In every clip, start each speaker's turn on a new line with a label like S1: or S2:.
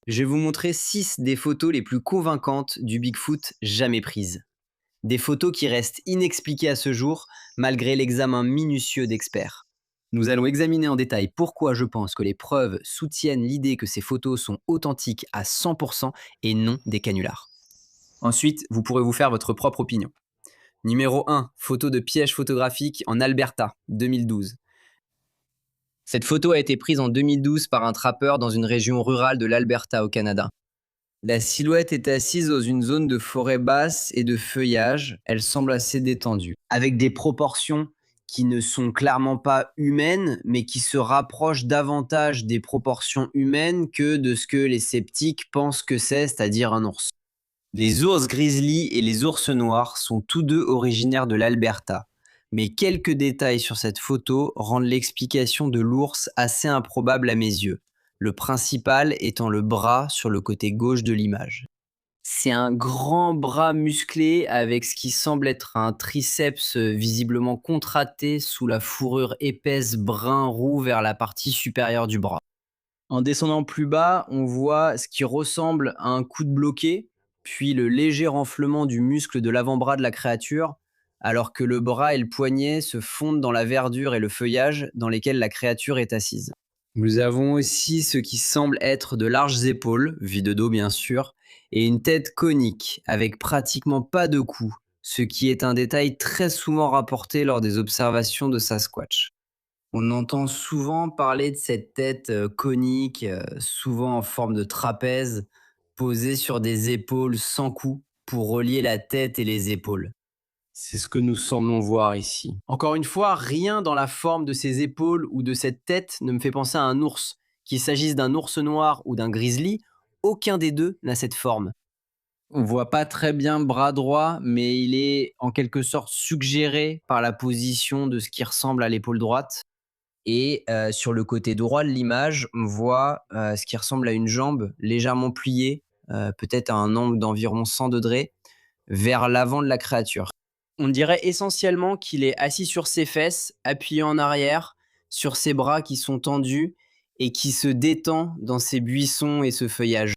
S1: Je vais vous montrer 6 des photos les plus convaincantes du Bigfoot jamais prises. Des photos qui restent inexpliquées à ce jour, malgré l'examen minutieux d'experts. Nous allons examiner en détail pourquoi je pense que les preuves soutiennent l'idée que ces photos sont authentiques à 100% et non des canulars. Ensuite, vous pourrez vous faire votre propre opinion. Numéro 1, photo de piège photographique en Alberta, 2012. Cette photo a été prise en 2012 par un trappeur dans une région rurale de l'Alberta au Canada. La silhouette est assise dans une zone de forêt basse et de feuillage. Elle semble assez détendue, avec des proportions qui ne sont clairement pas humaines, mais qui se rapprochent davantage des proportions humaines que de ce que les sceptiques pensent que c'est-à-dire un ours. Les ours grizzly et les ours noirs sont tous deux originaires de l'Alberta. Mais quelques détails sur cette photo rendent l'explication de l'ours assez improbable à mes yeux. Le principal étant le bras sur le côté gauche de l'image. C'est un grand bras musclé avec ce qui semble être un triceps visiblement contracté sous la fourrure épaisse brun-roux vers la partie supérieure du bras. En descendant plus bas, on voit ce qui ressemble à un coude bloqué, puis le léger renflement du muscle de l'avant-bras de la créature, alors que le bras et le poignet se fondent dans la verdure et le feuillage dans lesquels la créature est assise. Nous avons aussi ce qui semble être de larges épaules, vues de dos bien sûr, et une tête conique, avec pratiquement pas de cou, ce qui est un détail très souvent rapporté lors des observations de Sasquatch. On entend souvent parler de cette tête conique, souvent en forme de trapèze, posée sur des épaules sans cou pour relier la tête et les épaules. C'est ce que nous semblons voir ici. Encore une fois, rien dans la forme de ces épaules ou de cette tête ne me fait penser à un ours. Qu'il s'agisse d'un ours noir ou d'un grizzly, aucun des deux n'a cette forme. On voit pas très bien le bras droit, mais il est en quelque sorte suggéré par la position de ce qui ressemble à l'épaule droite. Et sur le côté droit de l'image, on voit, ce qui ressemble à une jambe légèrement pliée, peut-être à un angle d'environ 100 degrés, vers l'avant de la créature. On dirait essentiellement qu'il est assis sur ses fesses, appuyé en arrière, sur ses bras qui sont tendus et qui se détend dans ces buissons et ce feuillage.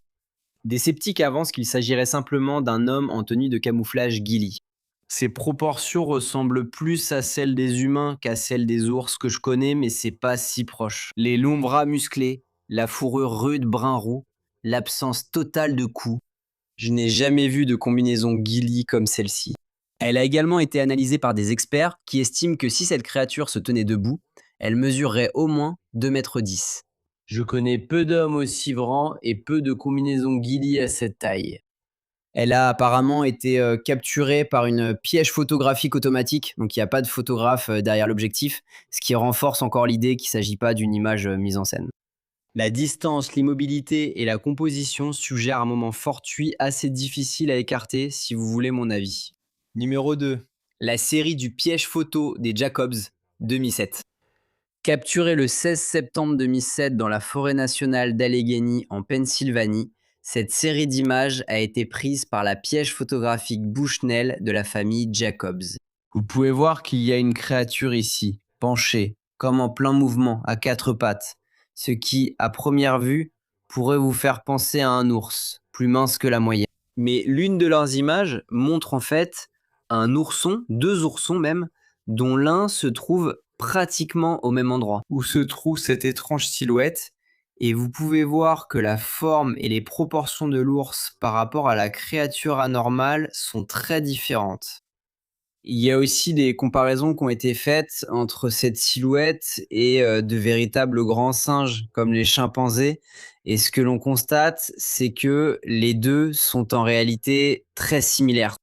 S1: Des sceptiques avancent qu'il s'agirait simplement d'un homme en tenue de camouflage ghillie. Ses proportions ressemblent plus à celles des humains qu'à celles des ours que je connais, mais c'est pas si proche. Les longs bras musclés, la fourrure rude brun-roux, l'absence totale de cou. Je n'ai jamais vu de combinaison ghillie comme celle-ci. Elle a également été analysée par des experts qui estiment que si cette créature se tenait debout, elle mesurerait au moins 2,10 m. Je connais peu d'hommes aussi grands et peu de combinaisons ghillie à cette taille. Elle a apparemment été capturée par une piège photographique automatique, donc il n'y a pas de photographe derrière l'objectif, ce qui renforce encore l'idée qu'il ne s'agit pas d'une image mise en scène. La distance, l'immobilité et la composition suggèrent un moment fortuit assez difficile à écarter si vous voulez mon avis. Numéro 2. La série du piège photo des Jacobs, 2007. Capturée le 16 septembre 2007 dans la forêt nationale d'Allegheny en Pennsylvanie, cette série d'images a été prise par la piège photographique Bushnell de la famille Jacobs. Vous pouvez voir qu'il y a une créature ici, penchée, comme en plein mouvement, à quatre pattes, ce qui, à première vue, pourrait vous faire penser à un ours, plus mince que la moyenne. Mais l'une de leurs images montre en fait un ourson, deux oursons même, dont l'un se trouve pratiquement au même endroit où se trouve cette étrange silhouette, et vous pouvez voir que la forme et les proportions de l'ours par rapport à la créature anormale sont très différentes. Il y a aussi des comparaisons qui ont été faites entre cette silhouette et de véritables grands singes comme les chimpanzés, et ce que l'on constate, c'est que les deux sont en réalité très similaires.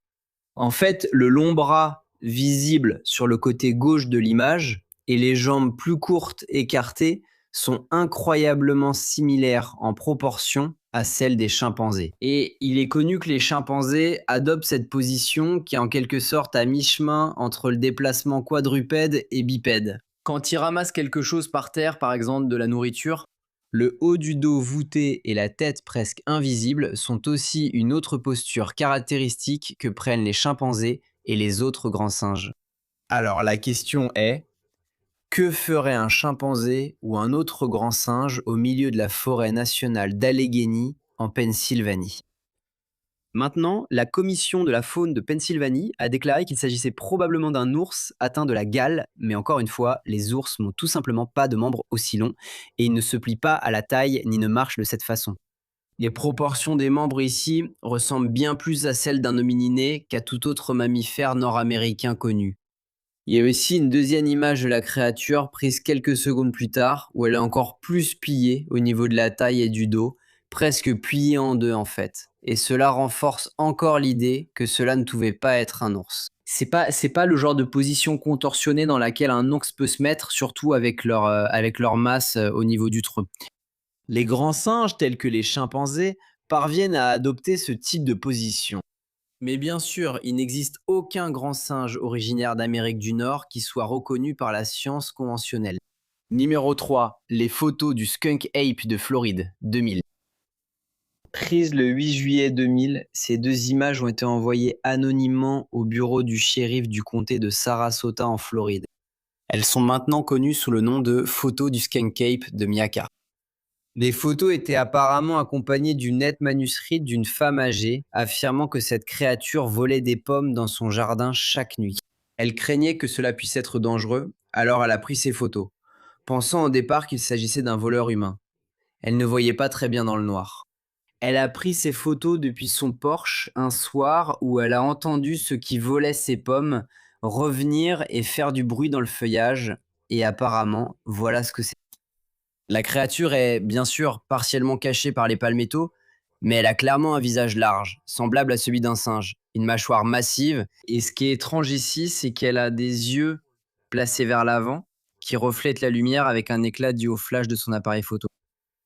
S1: En fait, le long bras visible sur le côté gauche de l'image et les jambes plus courtes écartées sont incroyablement similaires en proportion à celles des chimpanzés. Et il est connu que les chimpanzés adoptent cette position qui est en quelque sorte à mi-chemin entre le déplacement quadrupède et bipède. Quand ils ramassent quelque chose par terre, par exemple de la nourriture, le haut du dos voûté et la tête presque invisible sont aussi une autre posture caractéristique que prennent les chimpanzés et les autres grands singes. Alors la question est, que ferait un chimpanzé ou un autre grand singe au milieu de la forêt nationale d'Allegheny en Pennsylvanie. Maintenant, la commission de la faune de Pennsylvanie a déclaré qu'il s'agissait probablement d'un ours atteint de la gale, mais encore une fois, les ours n'ont tout simplement pas de membres aussi longs et ils ne se plient pas à la taille ni ne marchent de cette façon. Les proportions des membres ici ressemblent bien plus à celles d'un homininé qu'à tout autre mammifère nord-américain connu. Il y a aussi une deuxième image de la créature prise quelques secondes plus tard, où elle est encore plus pliée au niveau de la taille et du dos, presque pliée en deux en fait. Et cela renforce encore l'idée que cela ne pouvait pas être un ours. C'est pas le genre de position contorsionnée dans laquelle un ours peut se mettre, surtout avec leur masse au niveau du tronc. Les grands singes, tels que les chimpanzés, parviennent à adopter ce type de position. Mais bien sûr, il n'existe aucun grand singe originaire d'Amérique du Nord qui soit reconnu par la science conventionnelle. Numéro 3, les photos du skunk ape de Floride, 2000. Prises le 8 juillet 2000, ces deux images ont été envoyées anonymement au bureau du shérif du comté de Sarasota en Floride. Elles sont maintenant connues sous le nom de photos du skunk ape de Miaka. Les photos étaient apparemment accompagnées d'une lettre manuscrite d'une femme âgée, affirmant que cette créature volait des pommes dans son jardin chaque nuit. Elle craignait que cela puisse être dangereux, alors elle a pris ces photos, pensant au départ qu'il s'agissait d'un voleur humain. Elle ne voyait pas très bien dans le noir. Elle a pris ces photos depuis son porche un soir où elle a entendu ceux qui volaient ses pommes revenir et faire du bruit dans le feuillage, et apparemment, voilà ce que c'est. La créature est bien sûr partiellement cachée par les palmettos, mais elle a clairement un visage large, semblable à celui d'un singe, une mâchoire massive, et ce qui est étrange ici, c'est qu'elle a des yeux placés vers l'avant, qui reflètent la lumière avec un éclat dû au flash de son appareil photo.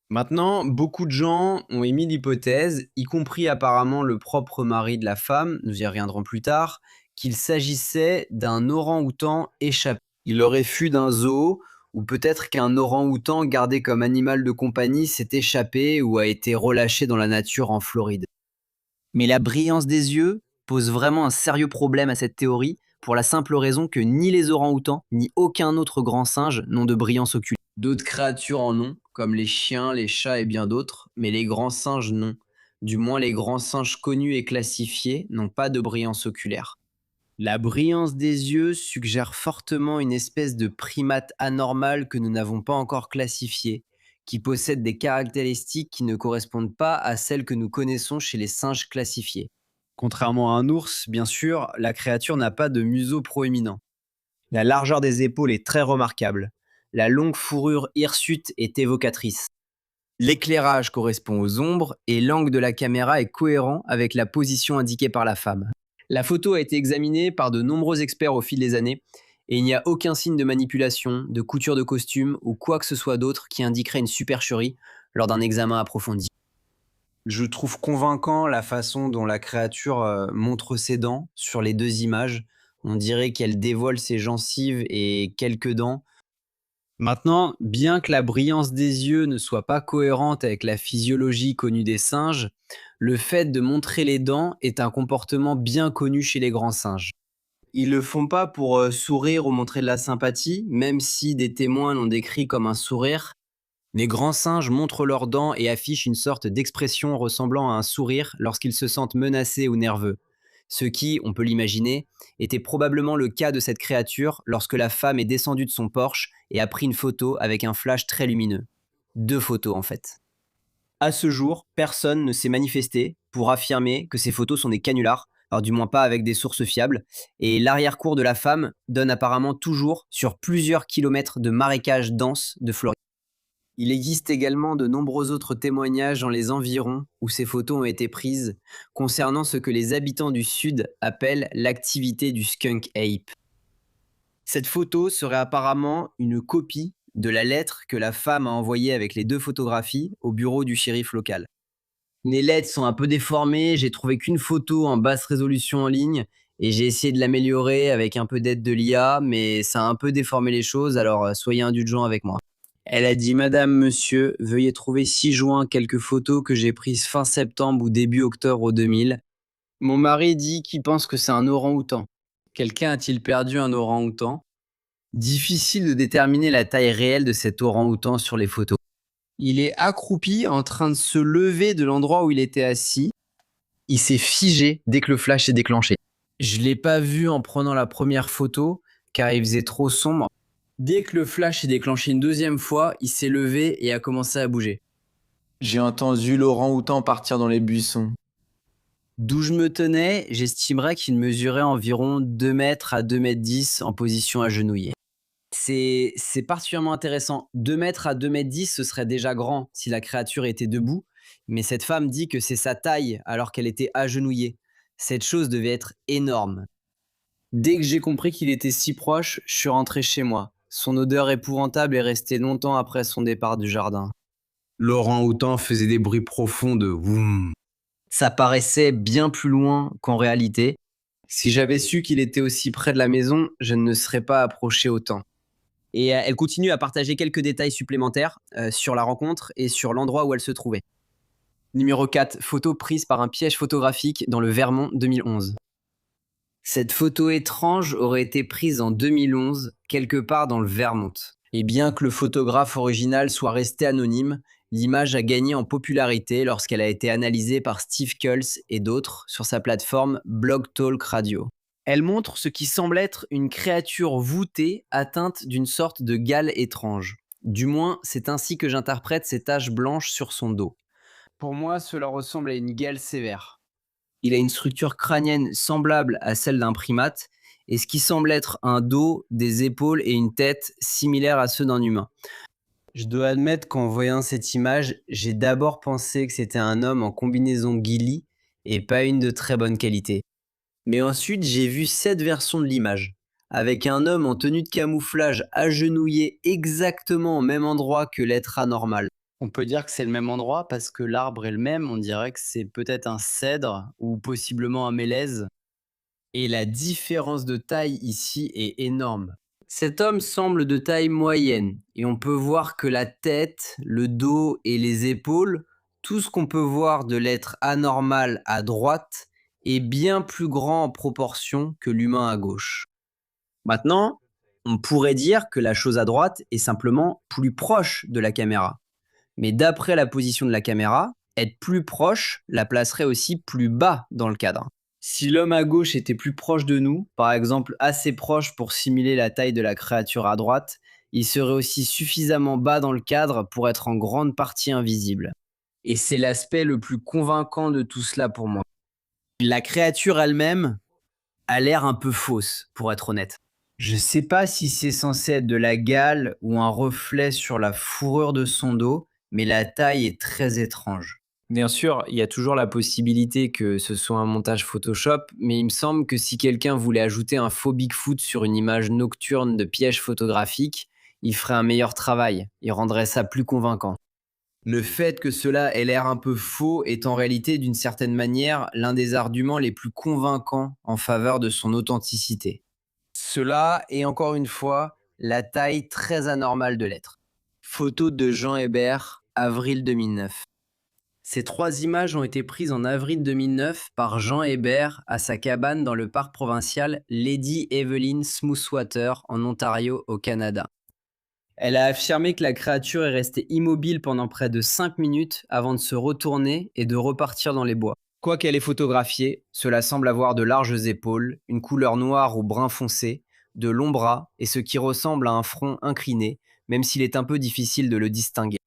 S1: Maintenant, beaucoup de gens ont émis l'hypothèse, y compris apparemment le propre mari de la femme, nous y reviendrons plus tard, qu'il s'agissait d'un orang-outan échappé. Il aurait fui d'un zoo, ou peut-être qu'un orang-outan gardé comme animal de compagnie s'est échappé ou a été relâché dans la nature en Floride. Mais la brillance des yeux pose vraiment un sérieux problème à cette théorie, pour la simple raison que ni les orang-outans, ni aucun autre grand singe n'ont de brillance oculaire. D'autres créatures en ont, comme les chiens, les chats et bien d'autres, mais les grands singes non. Du moins les grands singes connus et classifiés n'ont pas de brillance oculaire. La brillance des yeux suggère fortement une espèce de primate anormal que nous n'avons pas encore classifié, qui possède des caractéristiques qui ne correspondent pas à celles que nous connaissons chez les singes classifiés. Contrairement à un ours, bien sûr, la créature n'a pas de museau proéminent. La largeur des épaules est très remarquable. La longue fourrure hirsute est évocatrice. L'éclairage correspond aux ombres et l'angle de la caméra est cohérent avec la position indiquée par la femme. La photo a été examinée par de nombreux experts au fil des années et il n'y a aucun signe de manipulation, de couture de costume ou quoi que ce soit d'autre qui indiquerait une supercherie lors d'un examen approfondi. Je trouve convaincant la façon dont la créature montre ses dents sur les deux images. On dirait qu'elle dévoile ses gencives et quelques dents. Maintenant, bien que la brillance des yeux ne soit pas cohérente avec la physiologie connue des singes, le fait de montrer les dents est un comportement bien connu chez les grands singes. Ils le font pas pour sourire ou montrer de la sympathie, même si des témoins l'ont décrit comme un sourire. Les grands singes montrent leurs dents et affichent une sorte d'expression ressemblant à un sourire lorsqu'ils se sentent menacés ou nerveux. Ce qui, on peut l'imaginer, était probablement le cas de cette créature lorsque la femme est descendue de son porche et a pris une photo avec un flash très lumineux. Deux photos en fait. À ce jour, personne ne s'est manifesté pour affirmer que ces photos sont des canulars, alors du moins pas avec des sources fiables, et l'arrière-cour de la femme donne apparemment toujours sur plusieurs kilomètres de marécages denses de Floride. Il existe également de nombreux autres témoignages dans les environs où ces photos ont été prises concernant ce que les habitants du Sud appellent l'activité du skunk ape. Cette photo serait apparemment une copie de la lettre que la femme a envoyée avec les deux photographies au bureau du shérif local. Les lettres sont un peu déformées, j'ai trouvé qu'une photo en basse résolution en ligne et j'ai essayé de l'améliorer avec un peu d'aide de l'IA, mais ça a un peu déformé les choses, alors soyez indulgents avec moi. Elle a dit: Madame, monsieur, veuillez trouver 6 juin quelques photos que j'ai prises fin septembre ou début octobre 2000. Mon mari dit qu'il pense que c'est un orang-outan. Quelqu'un a-t-il perdu un orang-outan? Difficile de déterminer la taille réelle de cet orang-outan sur les photos. Il est accroupi en train de se lever de l'endroit où il était assis. Il s'est figé dès que le flash est déclenché. Je l'ai pas vu en prenant la première photo car il faisait trop sombre. Dès que le flash est déclenché une deuxième fois, il s'est levé et a commencé à bouger.
S2: J'ai entendu l'orang-outan partir dans les buissons.
S1: D'où je me tenais, j'estimerais qu'il mesurait environ 2 mètres à 2 mètres 10 en position agenouillée. C'est particulièrement intéressant. 2 mètres à 2 mètres 10, ce serait déjà grand si la créature était debout, mais cette femme dit que c'est sa taille alors qu'elle était agenouillée. Cette chose devait être énorme. Dès que j'ai compris qu'il était si proche, je suis rentré chez moi. Son odeur épouvantable est restée longtemps après son départ du jardin.
S3: L'orang-outan faisait des bruits profonds de woum.
S1: Ça paraissait bien plus loin qu'en réalité. Si j'avais su qu'il était aussi près de la maison, je ne me serais pas approché autant. Et elle continue à partager quelques détails supplémentaires sur la rencontre et sur l'endroit où elle se trouvait. Numéro 4, photo prise par un piège photographique dans le Vermont 2011. Cette photo étrange aurait été prise en 2011, quelque part dans le Vermont. Et bien que le photographe original soit resté anonyme, l'image a gagné en popularité lorsqu'elle a été analysée par Steve Kulls et d'autres sur sa plateforme Blog Talk Radio. Elle montre ce qui semble être une créature voûtée atteinte d'une sorte de gale étrange. Du moins, c'est ainsi que j'interprète ces taches blanches sur son dos. Pour moi, cela ressemble à une gale sévère. Il a une structure crânienne semblable à celle d'un primate et ce qui semble être un dos, des épaules et une tête similaires à ceux d'un humain. Je dois admettre qu'en voyant cette image, j'ai d'abord pensé que c'était un homme en combinaison ghillie et pas une de très bonne qualité. Mais ensuite, j'ai vu cette version de l'image, avec un homme en tenue de camouflage agenouillé exactement au même endroit que l'être anormal. On peut dire que c'est le même endroit parce que l'arbre est le même, on dirait que c'est peut-être un cèdre ou possiblement un mélèze. Et la différence de taille ici est énorme. Cet homme semble de taille moyenne et on peut voir que la tête, le dos et les épaules, tout ce qu'on peut voir de l'être anormal à droite, est bien plus grand en proportion que l'humain à gauche. Maintenant, on pourrait dire que la chose à droite est simplement plus proche de la caméra. Mais d'après la position de la caméra, être plus proche la placerait aussi plus bas dans le cadre. Si l'homme à gauche était plus proche de nous, par exemple assez proche pour simuler la taille de la créature à droite, il serait aussi suffisamment bas dans le cadre pour être en grande partie invisible. Et c'est l'aspect le plus convaincant de tout cela pour moi. La créature elle-même a l'air un peu fausse, pour être honnête. Je sais pas si c'est censé être de la gale ou un reflet sur la fourrure de son dos, mais la taille est très étrange. Bien sûr, il y a toujours la possibilité que ce soit un montage Photoshop, mais il me semble que si quelqu'un voulait ajouter un faux Bigfoot sur une image nocturne de piège photographique, il ferait un meilleur travail, il rendrait ça plus convaincant. Le fait que cela ait l'air un peu faux est en réalité d'une certaine manière l'un des arguments les plus convaincants en faveur de son authenticité. Cela est encore une fois la taille très anormale de l'être. Photo de Jean Hébert, avril 2009. Ces 3 images ont été prises en avril 2009 par Jean Hébert à sa cabane dans le parc provincial Lady Evelyn Smoothwater en Ontario au Canada. Elle a affirmé que la créature est restée immobile pendant près de 5 minutes avant de se retourner et de repartir dans les bois. Quoiqu'elle ait photographié, cela semble avoir de larges épaules, une couleur noire ou brun foncé, de longs bras et ce qui ressemble à un front incliné, même s'il est un peu difficile de le distinguer.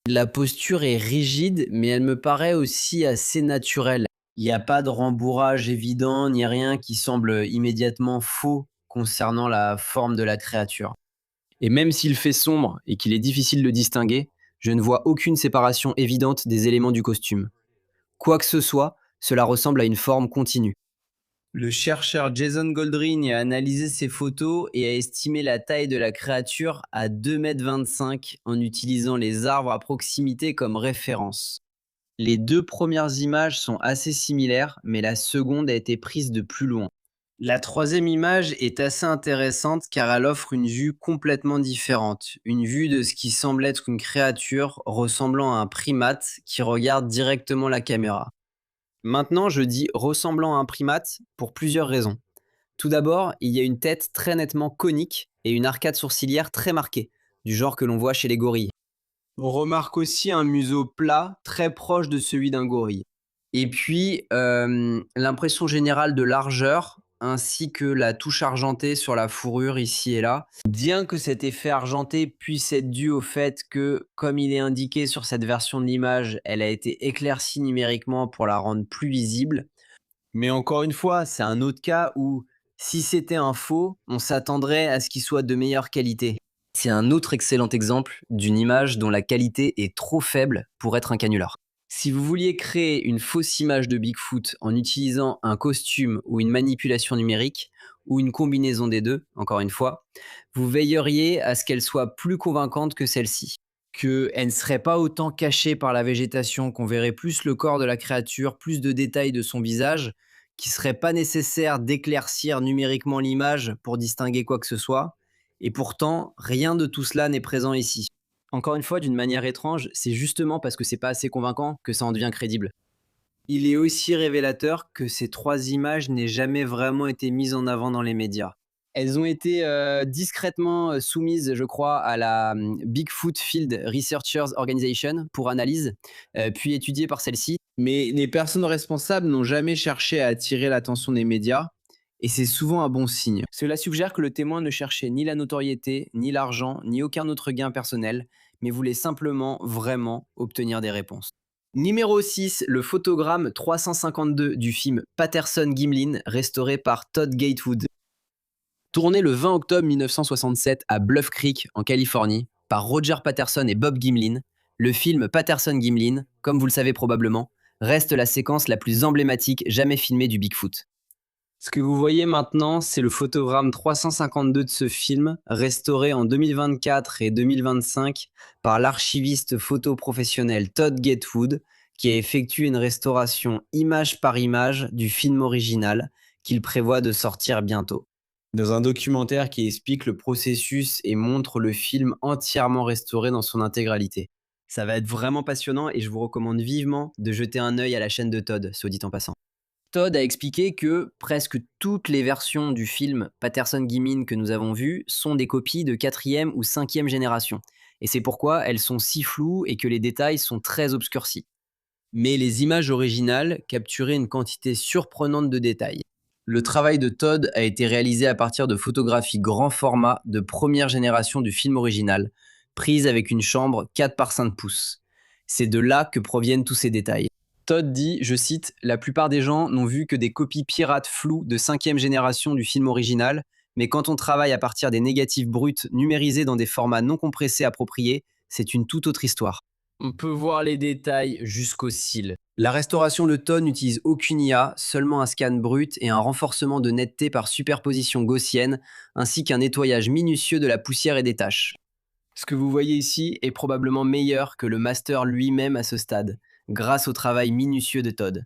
S1: La posture est rigide, mais elle me paraît aussi assez naturelle. Il n'y a pas de rembourrage évident ni rien qui semble immédiatement faux concernant la forme de la créature. Et même s'il fait sombre et qu'il est difficile de distinguer, je ne vois aucune séparation évidente des éléments du costume. Quoi que ce soit, cela ressemble à une forme continue. Le chercheur Jason Goldring a analysé ces photos et a estimé la taille de la créature à 2,25 m en utilisant les arbres à proximité comme référence. Les 2 premières images sont assez similaires, mais la seconde a été prise de plus loin. La 3e image est assez intéressante car elle offre une vue complètement différente, une vue de ce qui semble être une créature ressemblant à un primate qui regarde directement la caméra. Maintenant, je dis ressemblant à un primate pour plusieurs raisons. Tout d'abord, il y a une tête très nettement conique et une arcade sourcilière très marquée, du genre que l'on voit chez les gorilles. On remarque aussi un museau plat, très proche de celui d'un gorille. Et puis, l'impression générale de largeur, ainsi que la touche argentée sur la fourrure ici et là. Bien que cet effet argenté puisse être dû au fait que, comme il est indiqué sur cette version de l'image, elle a été éclaircie numériquement pour la rendre plus visible. Mais encore une fois, c'est un autre cas où, si c'était un faux, on s'attendrait à ce qu'il soit de meilleure qualité. C'est un autre excellent exemple d'une image dont la qualité est trop faible pour être un canular. Si vous vouliez créer une fausse image de Bigfoot en utilisant un costume ou une manipulation numérique, ou une combinaison des deux, encore une fois, vous veilleriez à ce qu'elle soit plus convaincante que celle-ci. Qu'elle ne serait pas autant cachée par la végétation, qu'on verrait plus le corps de la créature, plus de détails de son visage, qu'il ne serait pas nécessaire d'éclaircir numériquement l'image pour distinguer quoi que ce soit. Et pourtant, rien de tout cela n'est présent ici. Encore une fois, d'une manière étrange, c'est justement parce que c'est pas assez convaincant que ça en devient crédible. Il est aussi révélateur que ces 3 images n'aient jamais vraiment été mises en avant dans les médias. Elles ont été discrètement soumises, je crois, à la Bigfoot Field Researchers Organization pour analyse, puis étudiées par celle-ci. Mais les personnes responsables n'ont jamais cherché à attirer l'attention des médias, et c'est souvent un bon signe. Cela suggère que le témoin ne cherchait ni la notoriété, ni l'argent, ni aucun autre gain personnel, mais voulait simplement, vraiment, obtenir des réponses. Numéro 6, le photogramme 352 du film Patterson-Gimlin, restauré par Todd Gatewood. Tourné le 20 octobre 1967 à Bluff Creek, en Californie, par Roger Patterson et Bob Gimlin, le film Patterson-Gimlin, comme vous le savez probablement, reste la séquence la plus emblématique jamais filmée du Bigfoot. Ce que vous voyez maintenant, c'est le photogramme 352 de ce film, restauré en 2024 et 2025 par l'archiviste photo professionnel Todd Gatewood, qui a effectué une restauration image par image du film original qu'il prévoit de sortir bientôt. Dans un documentaire qui explique le processus et montre le film entièrement restauré dans son intégralité. Ça va être vraiment passionnant et je vous recommande vivement de jeter un œil à la chaîne de Todd, soit dit en passant. Todd a expliqué que presque toutes les versions du film Patterson-Gimlin que nous avons vues sont des copies de 4e ou 5e génération. Et c'est pourquoi elles sont si floues et que les détails sont très obscurcis. Mais les images originales capturaient une quantité surprenante de détails. Le travail de Todd a été réalisé à partir de photographies grand format de première génération du film original, prises avec une chambre 4 par 5 pouces. C'est de là que proviennent tous ces détails. Todd dit, je cite, « La plupart des gens n'ont vu que des copies pirates floues de 5e génération du film original, mais quand on travaille à partir des négatifs bruts numérisés dans des formats non compressés appropriés, c'est une toute autre histoire. » On peut voir les détails jusqu'aux cils. La restauration de Todd n'utilise aucune IA, seulement un scan brut et un renforcement de netteté par superposition gaussienne, ainsi qu'un nettoyage minutieux de la poussière et des taches. Ce que vous voyez ici est probablement meilleur que le master lui-même à ce stade, grâce au travail minutieux de Todd.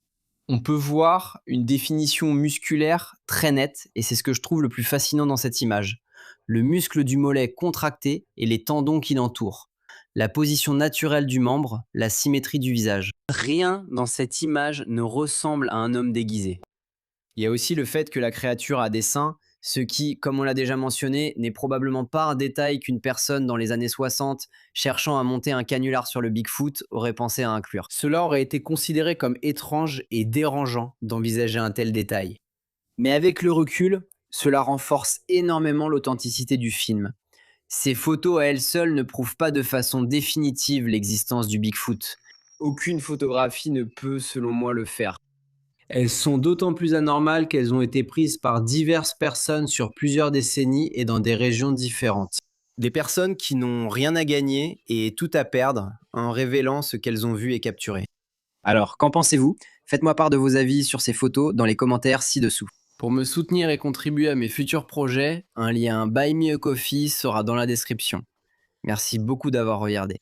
S1: On peut voir une définition musculaire très nette, et c'est ce que je trouve le plus fascinant dans cette image. Le muscle du mollet contracté et les tendons qui l'entourent. La position naturelle du membre, la symétrie du visage. Rien dans cette image ne ressemble à un homme déguisé. Il y a aussi le fait que la créature a des seins, ce qui, comme on l'a déjà mentionné, n'est probablement pas un détail qu'une personne dans les années 60, cherchant à monter un canular sur le Bigfoot, aurait pensé à inclure. Cela aurait été considéré comme étrange et dérangeant d'envisager un tel détail. Mais avec le recul, cela renforce énormément l'authenticité du film. Ces photos à elles seules ne prouvent pas de façon définitive l'existence du Bigfoot. Aucune photographie ne peut, selon moi, le faire. Elles sont d'autant plus anormales qu'elles ont été prises par diverses personnes sur plusieurs décennies et dans des régions différentes. Des personnes qui n'ont rien à gagner et tout à perdre en révélant ce qu'elles ont vu et capturé. Alors, qu'en pensez-vous? Faites-moi part de vos avis sur ces photos dans les commentaires ci-dessous. Pour me soutenir et contribuer à mes futurs projets, un lien Buy Me a Coffee sera dans la description. Merci beaucoup d'avoir regardé.